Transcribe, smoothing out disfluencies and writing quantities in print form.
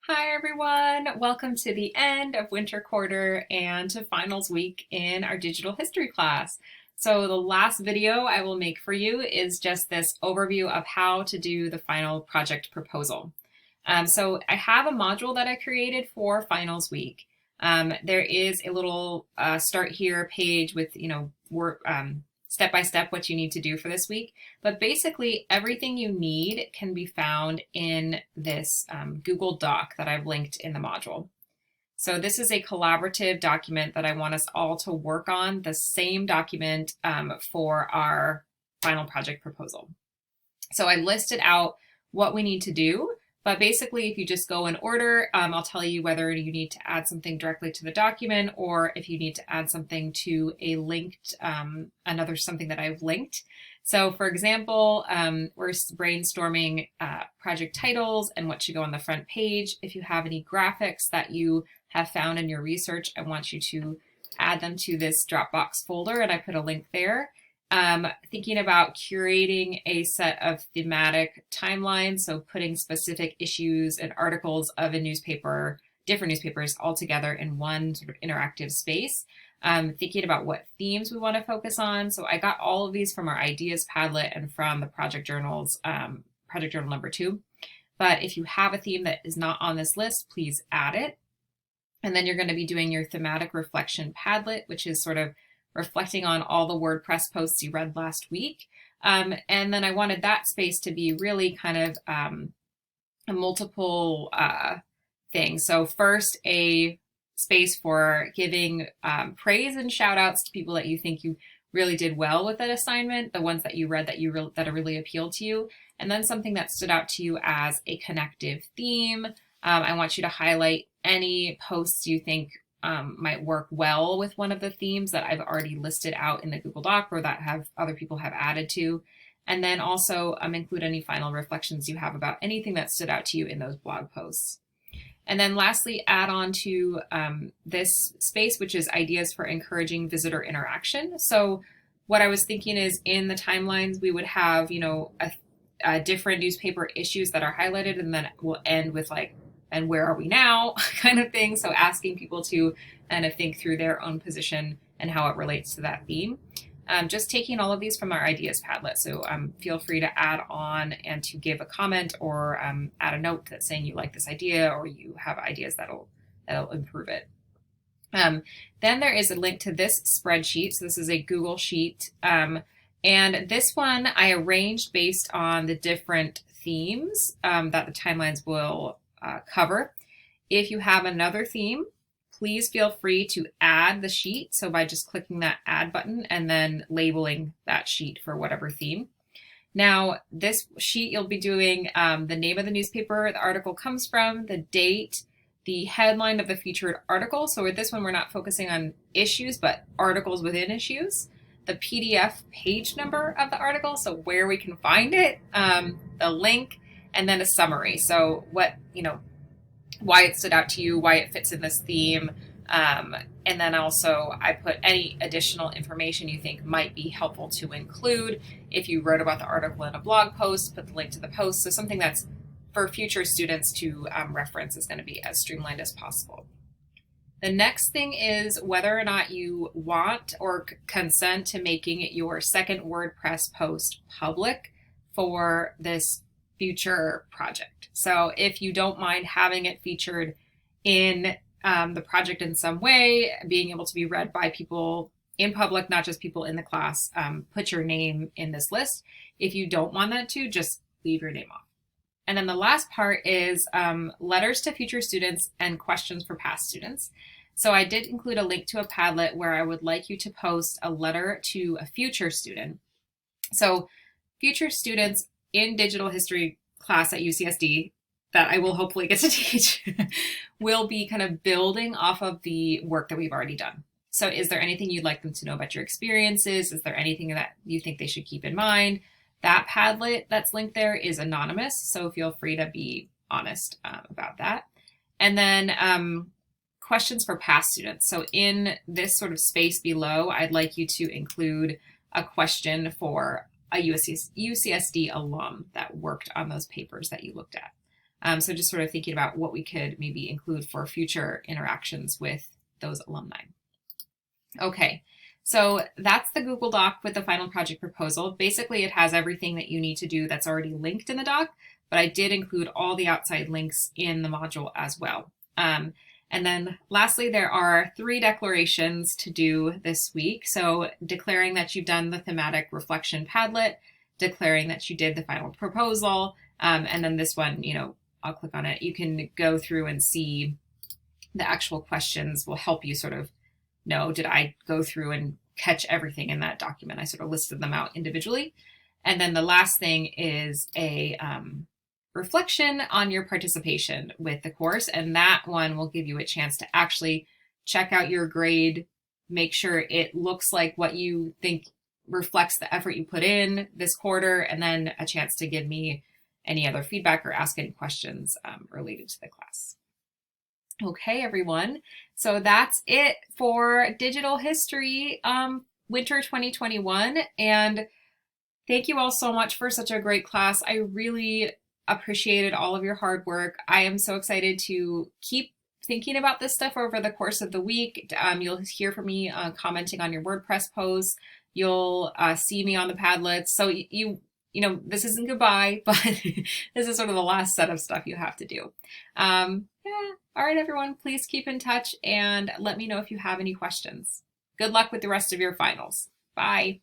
Hi everyone, welcome to the end of winter quarter and to finals week in our digital history class. So the last video I will make for you is just this overview of how to do the final project proposal. So I have a module that I created for finals week. There is a little start here page with, work, step by step what you need to do for this week. But basically everything you need can be found in this Google Doc that I've linked in the module. So this is a collaborative document that I want us all to work on, the same document for our final project proposal. So I listed out what we need to do. But basically, if you just go in order, I'll tell you whether you need to add something directly to the document or if you need to add something to a linked, something that I've linked. So for example, we're brainstorming project titles and what should go on the front page. If you have any graphics that you have found in your research, I want you to add them to this Dropbox folder, and I put a link there. Thinking about curating a set of thematic timelines, so putting specific issues and articles of a newspaper, different newspapers all together in one sort of interactive space. Thinking about what themes we want to focus on. So I got all of these from our ideas Padlet and from the project journals, project journal number 2. But if you have a theme that is not on this list, please add it. And then you're going to be doing your thematic reflection Padlet, which is sort of reflecting on all the WordPress posts you read last week. And then I wanted that space to be really kind of a multiple thing. So first, a space for giving praise and shout outs to people that you think you really did well with that assignment, the ones that you read that really appealed to you, and then something that stood out to you as a connective theme. I want you to highlight any posts you think might work well with one of the themes that I've already listed out in the Google Doc or that other people have added to. And then also include any final reflections you have about anything that stood out to you in those blog posts. And then lastly, add on to this space, which is ideas for encouraging visitor interaction. So what I was thinking is in the timelines, we would have, different newspaper issues that are highlighted, and then we'll end with like, and where are we now kind of thing. So asking people to kind of think through their own position and how it relates to that theme. Just taking all of these from our ideas Padlet. So feel free to add on and to give a comment or add a note that's saying you like this idea or you have ideas that'll improve it. Then there is a link to this spreadsheet. So this is a Google sheet. And this one I arranged based on the different themes that the timelines will cover. If you have another theme, please feel free to add the sheet. So by just clicking that add button and then labeling that sheet for whatever theme. Now, this sheet you'll be doing the name of the newspaper the article comes from, the date, the headline of the featured article. So with this one, we're not focusing on issues, but articles within issues, the PDF page number of the article, so where we can find it, the link, and then a summary. So what, why it stood out to you, why it fits in this theme. And then also I put any additional information you think might be helpful to include. If you wrote about the article in a blog post, put the link to the post. So something that's for future students to reference is going to be as streamlined as possible. The next thing is whether or not you want or consent to making your second WordPress post public for this future project. So if you don't mind having it featured in the project in some way, being able to be read by people in public, not just people in the class, put your name in this list. If you don't want that to, just leave your name off. And then the last part is letters to future students and questions for past students. So I did include a link to a Padlet where I would like you to post a letter to a future student. So future students in digital history class at UCSD that I will hopefully get to teach will be kind of building off of the work that we've already done. So is there anything you'd like them to know about your experiences? Is there anything that you think they should keep in mind? That Padlet that's linked there is anonymous, so feel free to be honest about that. And then questions for past students. So in this sort of space below, I'd like you to include a question for a UCSD alum that worked on those papers that you looked at. So just sort of thinking about what we could maybe include for future interactions with those alumni. Okay, so that's the Google Doc with the final project proposal. Basically, it has everything that you need to do that's already linked in the doc, but I did include all the outside links in the module as well. And then lastly, there are 3 declarations to do this week. So declaring that you've done the thematic reflection Padlet, declaring that you did the final proposal, and then this one, I'll click on it. You can go through and see the actual questions will help you sort of know, did I go through and catch everything in that document? I sort of listed them out individually. And then the last thing is a reflection on your participation with the course. And that one will give you a chance to actually check out your grade, make sure it looks like what you think reflects the effort you put in this quarter, and then a chance to give me any other feedback or ask any questions related to the class. Okay, everyone. So that's it for Digital History Winter 2021. And thank you all so much for such a great class. I really appreciated all of your hard work. I am so excited to keep thinking about this stuff over the course of the week. You'll hear from me commenting on your WordPress posts. You'll see me on the Padlets. So this isn't goodbye, but this is sort of the last set of stuff you have to do. Yeah. All right, everyone, please keep in touch and let me know if you have any questions. Good luck with the rest of your finals. Bye.